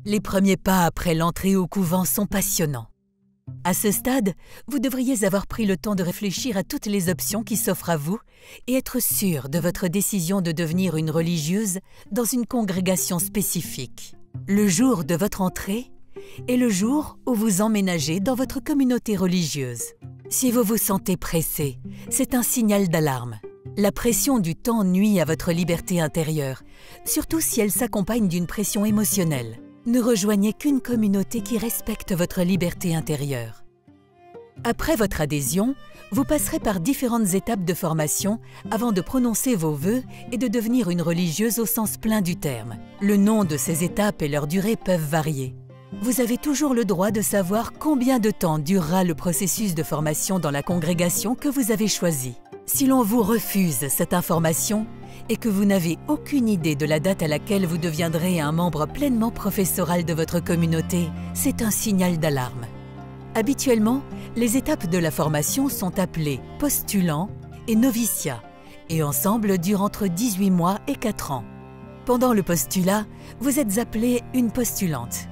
Les premiers pas après l'entrée au couvent sont passionnants. À ce stade, vous devriez avoir pris le temps de réfléchir à toutes les options qui s'offrent à vous et être sûr de votre décision de devenir une religieuse dans une congrégation spécifique. Le jour de votre entrée est le jour où vous emménagez dans votre communauté religieuse. Si vous vous sentez pressé, c'est un signal d'alarme. La pression du temps nuit à votre liberté intérieure, surtout si elle s'accompagne d'une pression émotionnelle. Ne rejoignez qu'une communauté qui respecte votre liberté intérieure. Après votre adhésion, vous passerez par différentes étapes de formation avant de prononcer vos vœux et de devenir une religieuse au sens plein du terme. Le nom de ces étapes et leur durée peuvent varier. Vous avez toujours le droit de savoir combien de temps durera le processus de formation dans la congrégation que vous avez choisie. Si l'on vous refuse cette information et que vous n'avez aucune idée de la date à laquelle vous deviendrez un membre pleinement professoral de votre communauté, c'est un signal d'alarme. Habituellement, les étapes de la formation sont appelées postulant et noviciat et ensemble durent entre 18 mois et 4 ans. Pendant le postulat, vous êtes appelée une postulante.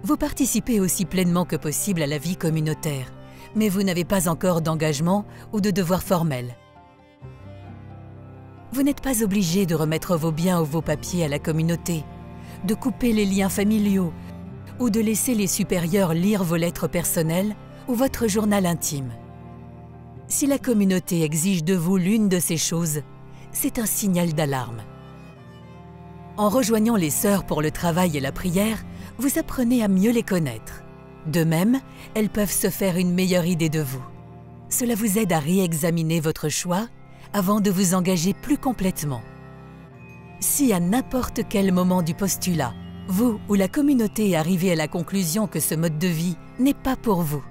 Vous participez aussi pleinement que possible à la vie communautaire, mais vous n'avez pas encore d'engagement ou de devoir formel. Vous n'êtes pas obligé de remettre vos biens ou vos papiers à la communauté, de couper les liens familiaux ou de laisser les supérieurs lire vos lettres personnelles ou votre journal intime. Si la communauté exige de vous l'une de ces choses, c'est un signal d'alarme. En rejoignant les sœurs pour le travail et la prière, vous apprenez à mieux les connaître. De même, elles peuvent se faire une meilleure idée de vous. Cela vous aide à réexaminer votre choix avant de vous engager plus complètement. Si à n'importe quel moment du postulat, vous ou la communauté arrivez à la conclusion que ce mode de vie n'est pas pour vous,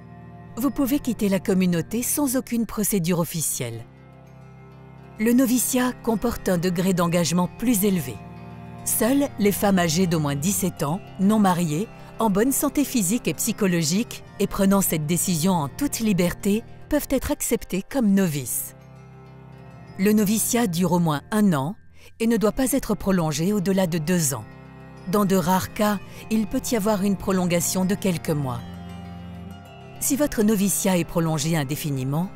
vous pouvez quitter la communauté sans aucune procédure officielle. Le noviciat comporte un degré d'engagement plus élevé. Seules les femmes âgées d'au moins 17 ans, non mariées, en bonne santé physique et psychologique et prenant cette décision en toute liberté peuvent être acceptées comme novices. Le noviciat dure au moins 1 an et ne doit pas être prolongé au-delà de 2 ans. Dans de rares cas, il peut y avoir une prolongation de quelques mois. Si votre noviciat est prolongé indéfiniment,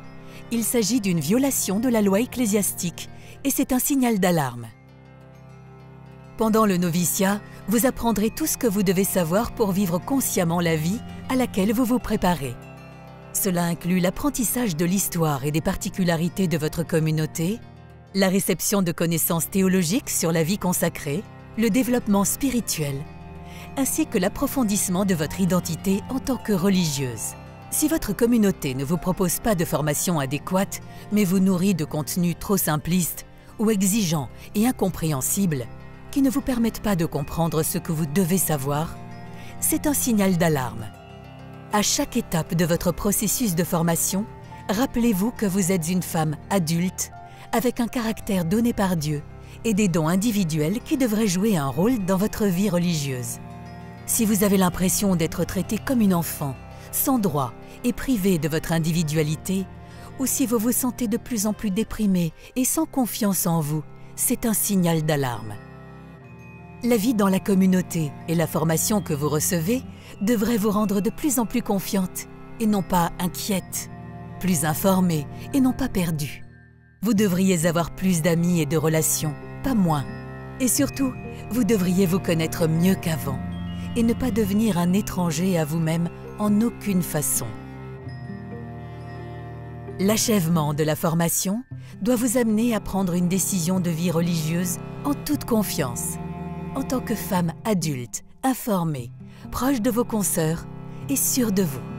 il s'agit d'une violation de la loi ecclésiastique et c'est un signal d'alarme. Pendant le noviciat, vous apprendrez tout ce que vous devez savoir pour vivre consciemment la vie à laquelle vous vous préparez. Cela inclut l'apprentissage de l'histoire et des particularités de votre communauté, la réception de connaissances théologiques sur la vie consacrée, le développement spirituel, ainsi que l'approfondissement de votre identité en tant que religieuse. Si votre communauté ne vous propose pas de formation adéquate, mais vous nourrit de contenus trop simplistes ou exigeants et incompréhensibles, qui ne vous permettent pas de comprendre ce que vous devez savoir, c'est un signal d'alarme. À chaque étape de votre processus de formation, rappelez-vous que vous êtes une femme adulte, avec un caractère donné par Dieu et des dons individuels qui devraient jouer un rôle dans votre vie religieuse. Si vous avez l'impression d'être traitée comme une enfant, sans droit et privée de votre individualité, ou si vous vous sentez de plus en plus déprimée et sans confiance en vous, c'est un signal d'alarme. La vie dans la communauté et la formation que vous recevez devraient vous rendre de plus en plus confiante et non pas inquiète, plus informée et non pas perdue. Vous devriez avoir plus d'amis et de relations, pas moins. Et surtout, vous devriez vous connaître mieux qu'avant et ne pas devenir un étranger à vous-même en aucune façon. L'achèvement de la formation doit vous amener à prendre une décision de vie religieuse en toute confiance, en tant que femme adulte, informée, proche de vos consoeurs et sûre de vous.